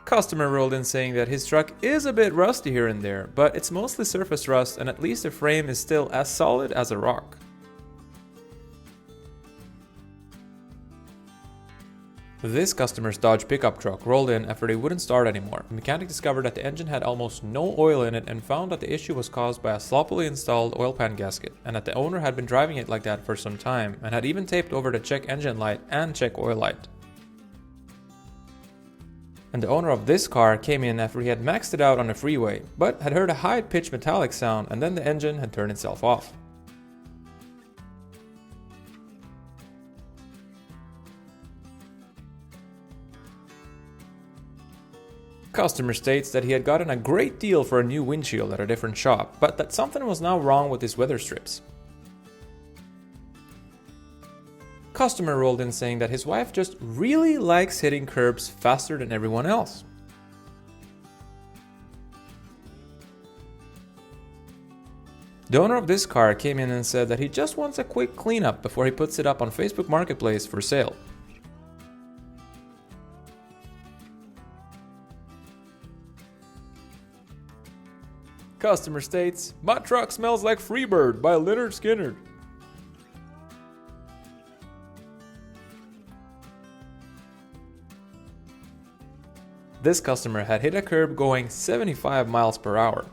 Customer rolled in saying that his truck is a bit rusty here and there, but it's mostly surface rust and at least the frame is still as solid as a rock. This customer's Dodge pickup truck rolled in after they wouldn't start anymore. The mechanic discovered that the engine had almost no oil in it and found that the issue was caused by a sloppily installed oil pan gasket, and that the owner had been driving it like that for some time and had even taped over the check engine light and check oil light. And the owner of this car came in after he had maxed it out on the freeway, but had heard a high-pitched metallic sound and then the engine had turned itself off. Customer states that he had gotten a great deal for a new windshield at a different shop, but that something was now wrong with his weather strips. Customer rolled in saying that his wife just really likes hitting curbs faster than everyone else. The owner of this car came in and said that he just wants a quick cleanup before he puts it up on Facebook Marketplace for sale. Customer states, "My truck smells like Freebird by Leonard Skinner." This customer had hit a curb going 75 miles per hour.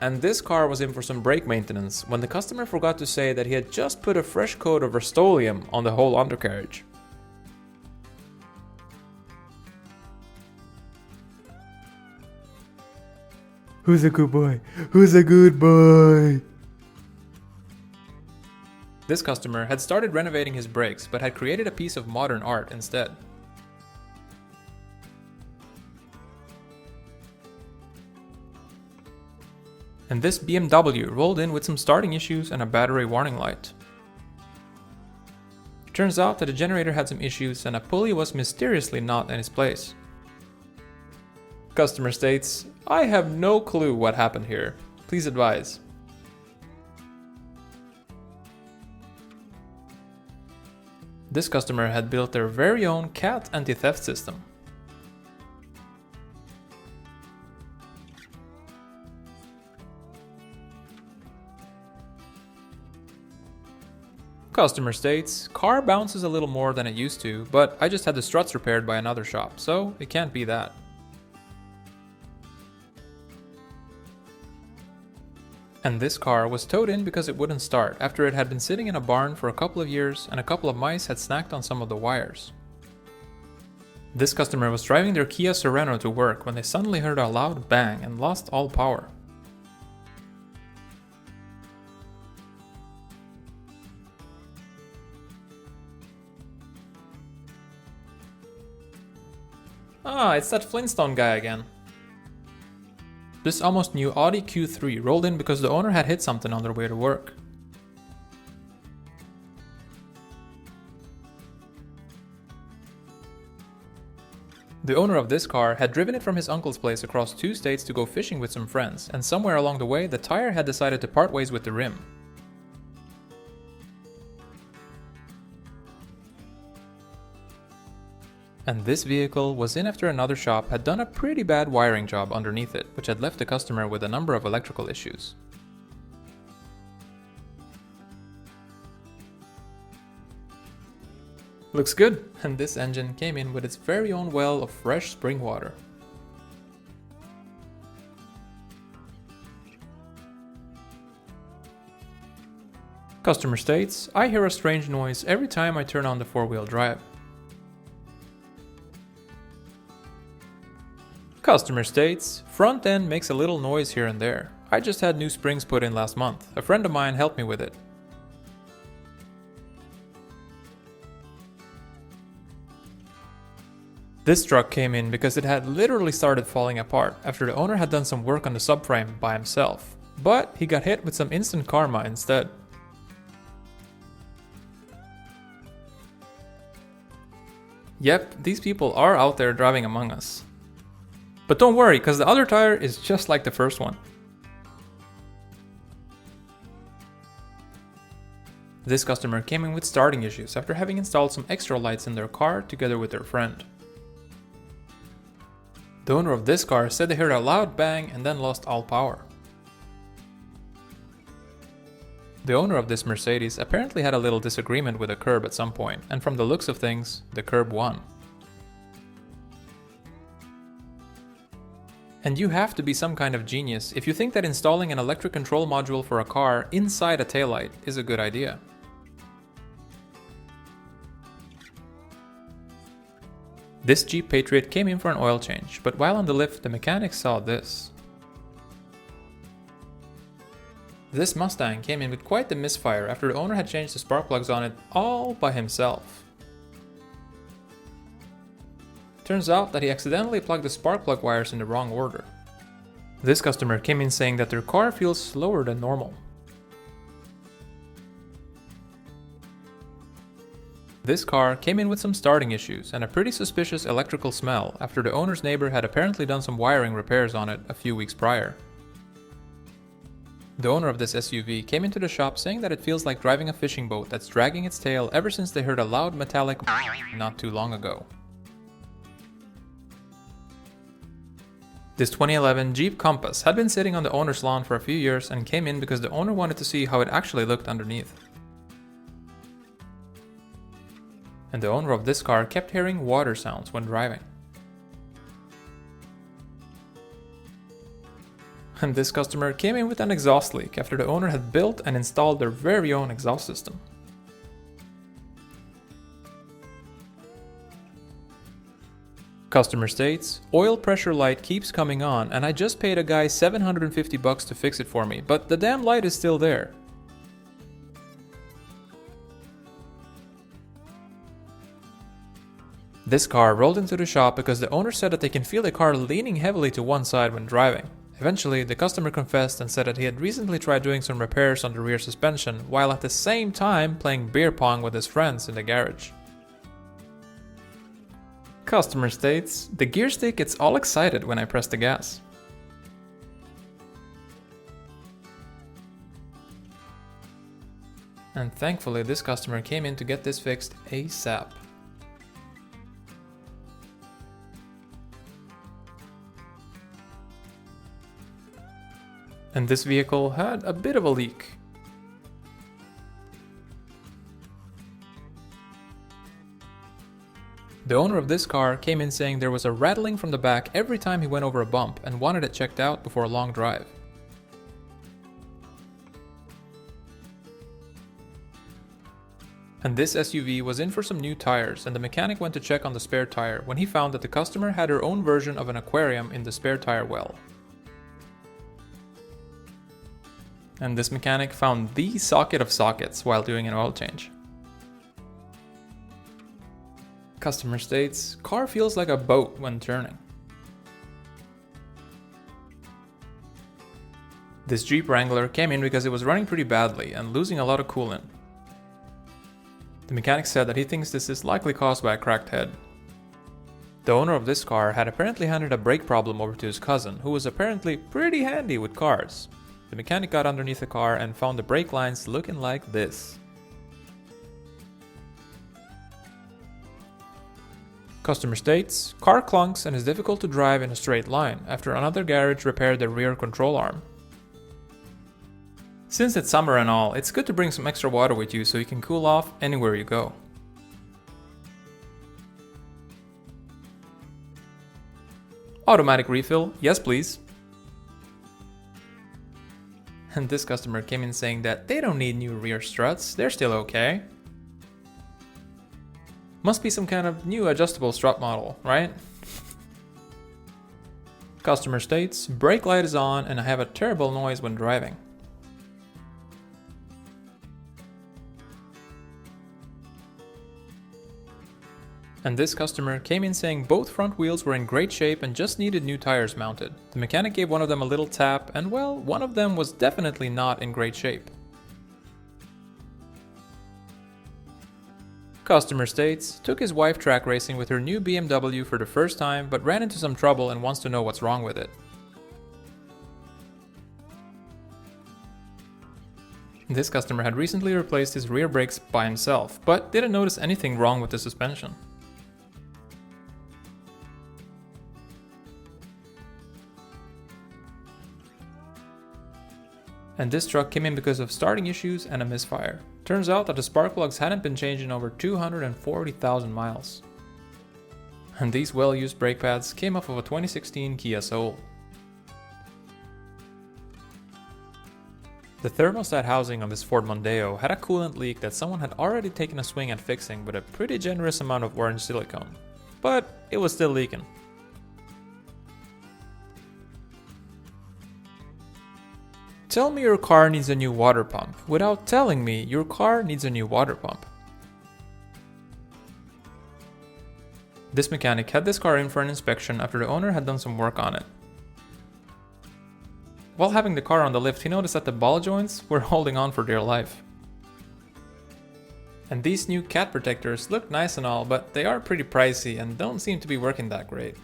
And this car was in for some brake maintenance when the customer forgot to say that he had just put a fresh coat of Rust-Oleum on the whole undercarriage. Who's a good boy? Who's a good boy? This customer had started renovating his brakes but had created a piece of modern art instead. And this BMW rolled in with some starting issues and a battery warning light. Turns out that the generator had some issues and a pulley was mysteriously not in its place. Customer states, "I have no clue what happened here. Please advise." This customer had built their very own cat anti-theft system. Customer states, "Car bounces a little more than it used to, but I just had the struts repaired by another shop, so it can't be that." And this car was towed in because it wouldn't start after it had been sitting in a barn for a couple of years and a couple of mice had snacked on some of the wires. This customer was driving their Kia Sorento to work when they suddenly heard a loud bang and lost all power. Ah, it's that Flintstone guy again. This almost new Audi Q3 rolled in because the owner had hit something on their way to work. The owner of this car had driven it from his uncle's place across 2 states to go fishing with some friends, and somewhere along the way the tire had decided to part ways with the rim. And this vehicle was in after another shop had done a pretty bad wiring job underneath it, which had left the customer with a number of electrical issues. Looks good, and this engine came in with its very own well of fresh spring water. Customer states, "I hear a strange noise every time I turn on the 4-wheel drive." Customer states, "Front end makes a little noise here and there. I just had new springs put in last month. A friend of mine helped me with it." This truck came in because it had literally started falling apart after the owner had done some work on the subframe by himself, but he got hit with some instant karma instead. Yep, these people are out there driving among us. But don't worry, because the other tire is just like the first one. This customer came in with starting issues after having installed some extra lights in their car together with their friend. The owner of this car said they heard a loud bang and then lost all power. The owner of this Mercedes apparently had a little disagreement with the curb at some point, and from the looks of things, the curb won. And you have to be some kind of genius if you think that installing an electric control module for a car inside a taillight is a good idea. This Jeep Patriot came in for an oil change, but while on the lift, the mechanic saw this. This Mustang came in with quite the misfire after the owner had changed the spark plugs on it all by himself. Turns out that he accidentally plugged the spark plug wires in the wrong order. This customer came in saying that their car feels slower than normal. This car came in with some starting issues and a pretty suspicious electrical smell after the owner's neighbor had apparently done some wiring repairs on it a few weeks prior. The owner of this SUV came into the shop saying that it feels like driving a fishing boat that's dragging its tail ever since they heard a loud metallic not too long ago. This 2011 Jeep Compass had been sitting on the owner's lawn for a few years and came in because the owner wanted to see how it actually looked underneath. And the owner of this car kept hearing water sounds when driving. And this customer came in with an exhaust leak after the owner had built and installed their very own exhaust system. Customer states, oil pressure light keeps coming on and I just paid a guy $750 to fix it for me, but the damn light is still there. This car rolled into the shop because the owner said that they can feel the car leaning heavily to one side when driving. Eventually, the customer confessed and said that he had recently tried doing some repairs on the rear suspension while at the same time playing beer pong with his friends in the garage. Customer states, the gear stick gets all excited when I press the gas. And thankfully, this customer came in to get this fixed ASAP. And this vehicle had a bit of a leak. The owner of this car came in saying there was a rattling from the back every time he went over a bump and wanted it checked out before a long drive. And this SUV was in for some new tires, and the mechanic went to check on the spare tire when he found that the customer had her own version of an aquarium in the spare tire well. And this mechanic found the socket of sockets while doing an oil change. Customer states, car feels like a boat when turning. This Jeep Wrangler came in because it was running pretty badly and losing a lot of coolant. The mechanic said that he thinks this is likely caused by a cracked head. The owner of this car had apparently handed a brake problem over to his cousin, who was apparently pretty handy with cars. The mechanic got underneath the car and found the brake lines looking like this. Customer states, car clunks and is difficult to drive in a straight line after another garage repaired the rear control arm. Since it's summer and all, it's good to bring some extra water with you so you can cool off anywhere you go. Automatic refill, yes please. And this customer came in saying that they don't need new rear struts, they're still okay. Must be some kind of new adjustable strut model, right? Customer states, brake light is on and I have a terrible noise when driving. And this customer came in saying both front wheels were in great shape and just needed new tires mounted. The mechanic gave one of them a little tap and well, one of them was definitely not in great shape. Customer states, took his wife track racing with her new BMW for the first time but ran into some trouble and wants to know what's wrong with it. This customer had recently replaced his rear brakes by himself, but didn't notice anything wrong with the suspension. And this truck came in because of starting issues and a misfire. Turns out that the spark plugs hadn't been changed in over 240,000 miles. And these well-used brake pads came off of a 2016 Kia Soul. The thermostat housing of this Ford Mondeo had a coolant leak that someone had already taken a swing at fixing with a pretty generous amount of orange silicone. But it was still leaking. Tell me your car needs a new water pump without telling me your car needs a new water pump. This mechanic had this car in for an inspection after the owner had done some work on it. While having the car on the lift, he noticed that the ball joints were holding on for dear life. And these new cat protectors look nice and all, but they are pretty pricey and don't seem to be working that great.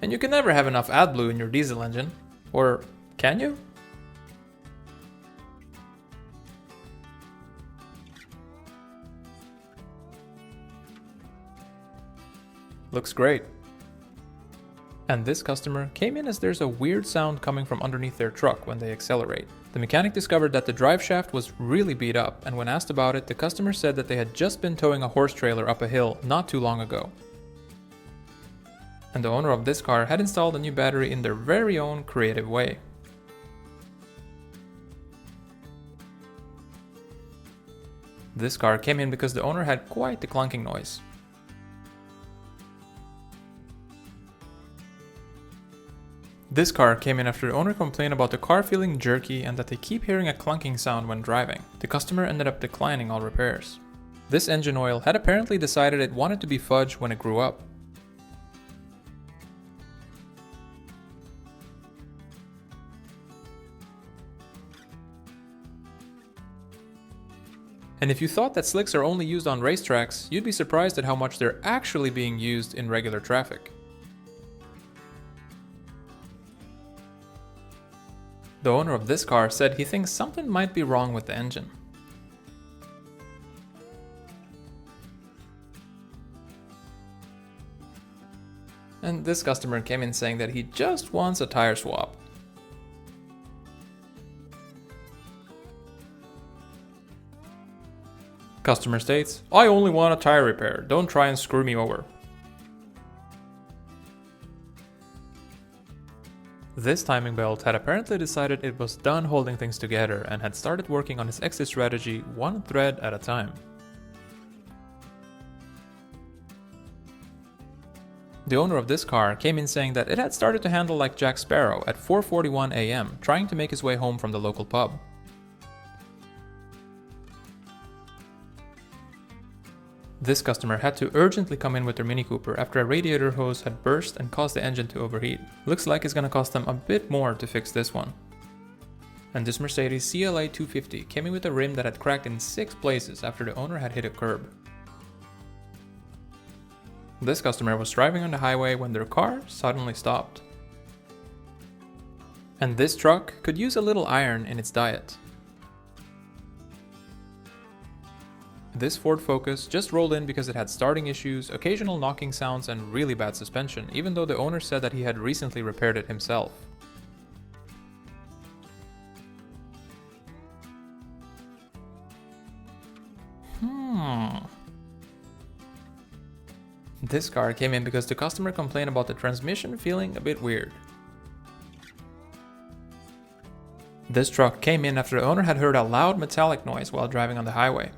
And you can never have enough AdBlue in your diesel engine. Or can you? Looks great. And this customer came in as there's a weird sound coming from underneath their truck when they accelerate. The mechanic discovered that the drive shaft was really beat up, and when asked about it, the customer said that they had just been towing a horse trailer up a hill not too long ago. And the owner of this car had installed a new battery in their very own creative way. This car came in because the owner had quite the clunking noise. This car came in after the owner complained about the car feeling jerky and that they keep hearing a clunking sound when driving. The customer ended up declining all repairs. This engine oil had apparently decided it wanted to be fudge when it grew up. And if you thought that slicks are only used on racetracks, you'd be surprised at how much they're actually being used in regular traffic. The owner of this car said he thinks something might be wrong with the engine. And this customer came in saying that he just wants a tire swap. Customer states, "I only want a tire repair, don't try and screw me over." This timing belt had apparently decided it was done holding things together and had started working on its exit strategy one thread at a time. The owner of this car came in saying that it had started to handle like Jack Sparrow at 4:41 AM, trying to make his way home from the local pub. This customer had to urgently come in with their Mini Cooper after a radiator hose had burst and caused the engine to overheat. Looks like it's gonna cost them a bit more to fix this one. And this Mercedes CLA 250 came in with a rim that had cracked in 6 places after the owner had hit a curb. This customer was driving on the highway when their car suddenly stopped. And this truck could use a little iron in its diet. This Ford Focus just rolled in because it had starting issues, occasional knocking sounds, and really bad suspension, even though the owner said that he had recently repaired it himself. This car came in because the customer complained about the transmission feeling a bit weird. This truck came in after the owner had heard a loud metallic noise while driving on the highway.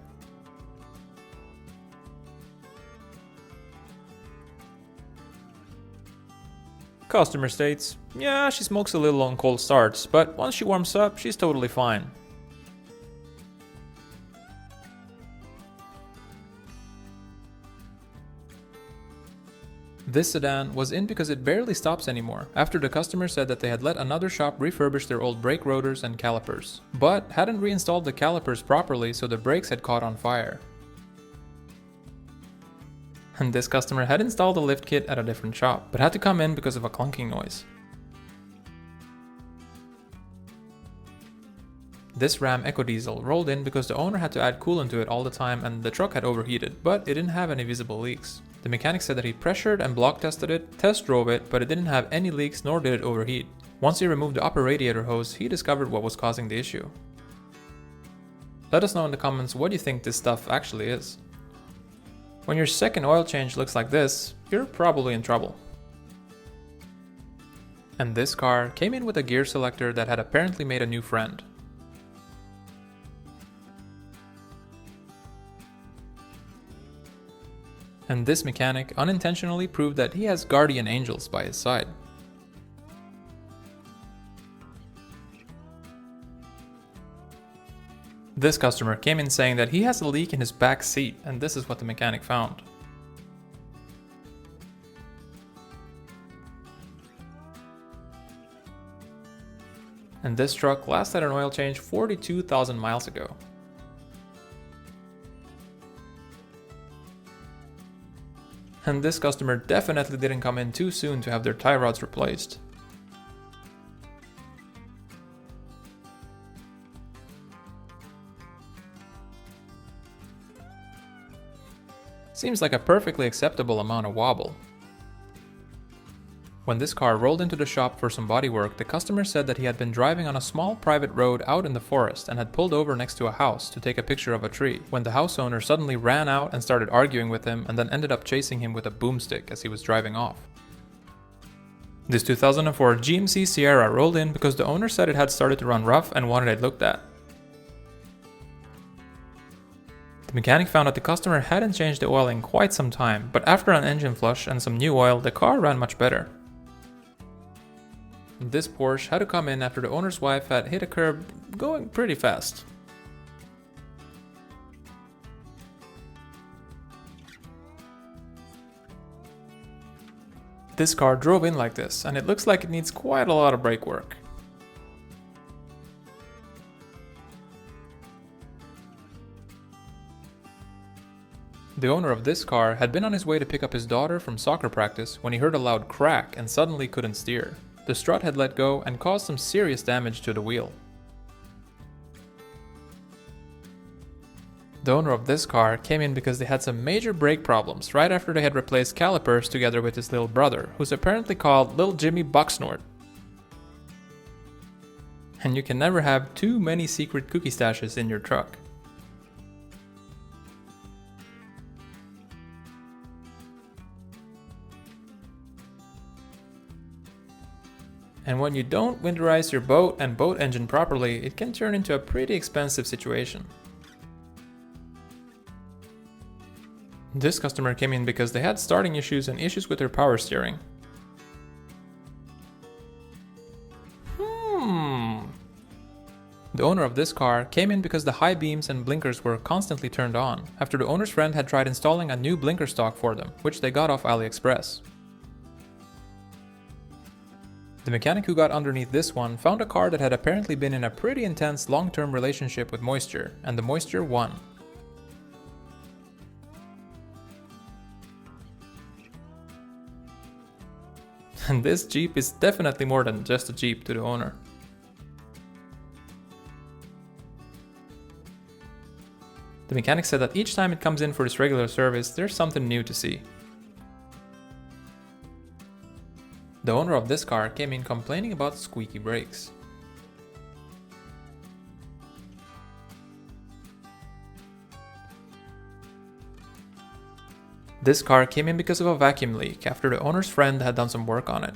Customer states, "Yeah, she smokes a little on cold starts, but once she warms up, she's totally fine." This sedan was in because it barely stops anymore, after the customer said that they had let another shop refurbish their old brake rotors and calipers, but hadn't reinstalled the calipers properly, so the brakes had caught on fire. And this customer had installed a lift kit at a different shop, but had to come in because of a clunking noise. This Ram EcoDiesel rolled in because the owner had to add coolant to it all the time and the truck had overheated, but it didn't have any visible leaks. The mechanic said that he pressured and block tested it, test drove it, but it didn't have any leaks nor did it overheat. Once he removed the upper radiator hose, he discovered what was causing the issue. Let us know in the comments what you think this stuff actually is. When your second oil change looks like this, you're probably in trouble. And this car came in with a gear selector that had apparently made a new friend. And this mechanic unintentionally proved that he has guardian angels by his side. This customer came in saying that he has a leak in his back seat, and this is what the mechanic found. And this truck last had an oil change 42,000 miles ago. And this customer definitely didn't come in too soon to have their tie rods replaced. Seems like a perfectly acceptable amount of wobble. When this car rolled into the shop for some bodywork, the customer said that he had been driving on a small private road out in the forest and had pulled over next to a house to take a picture of a tree, when the house owner suddenly ran out and started arguing with him and then ended up chasing him with a boomstick as he was driving off. This 2004 GMC Sierra rolled in because the owner said it had started to run rough and wanted it looked at. The mechanic found that the customer hadn't changed the oil in quite some time, but after an engine flush and some new oil, the car ran much better. This Porsche had to come in after the owner's wife had hit a curb going pretty fast. This car drove in like this, and it looks like it needs quite a lot of brake work. The owner of this car had been on his way to pick up his daughter from soccer practice when he heard a loud crack and suddenly couldn't steer. The strut had let go and caused some serious damage to the wheel. The owner of this car came in because they had some major brake problems right after they had replaced calipers together with his little brother, who's apparently called Little Jimmy Bucksnort. And you can never have too many secret cookie stashes in your truck. And when you don't winterize your boat and boat engine properly, it can turn into a pretty expensive situation. This customer came in because they had starting issues and issues with their power steering. The owner of this car came in because the high beams and blinkers were constantly turned on, after the owner's friend had tried installing a new blinker stock for them, which they got off AliExpress. The mechanic who got underneath this one found a car that had apparently been in a pretty intense long-term relationship with moisture, and the moisture won. And this Jeep is definitely more than just a Jeep to the owner. The mechanic said that each time it comes in for its regular service, there's something new to see. The owner of this car came in complaining about squeaky brakes. This car came in because of a vacuum leak after the owner's friend had done some work on it.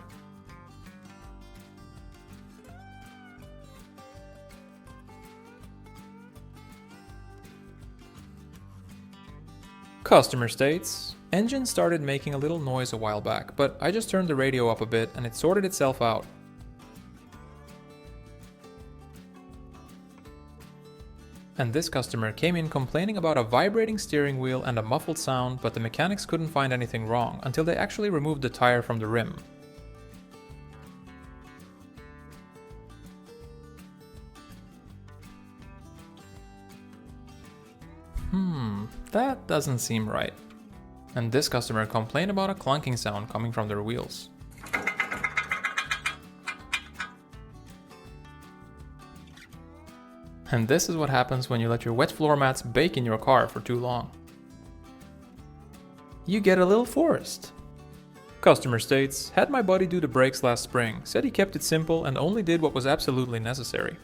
Customerstates. Engine started making a little noise a while back, but I just turned the radio up a bit and it sorted itself out. And this customer came in complaining about a vibrating steering wheel and a muffled sound, but the mechanics couldn't find anything wrong until they actually removed the tire from the rim. That doesn't seem right. And this customer complained about a clunking sound coming from their wheels. And this is what happens when you let your wet floor mats bake in your car for too long. you get a little forest. Customer states, had my buddy do the brakes last spring, said he kept it simple and only did what was absolutely necessary.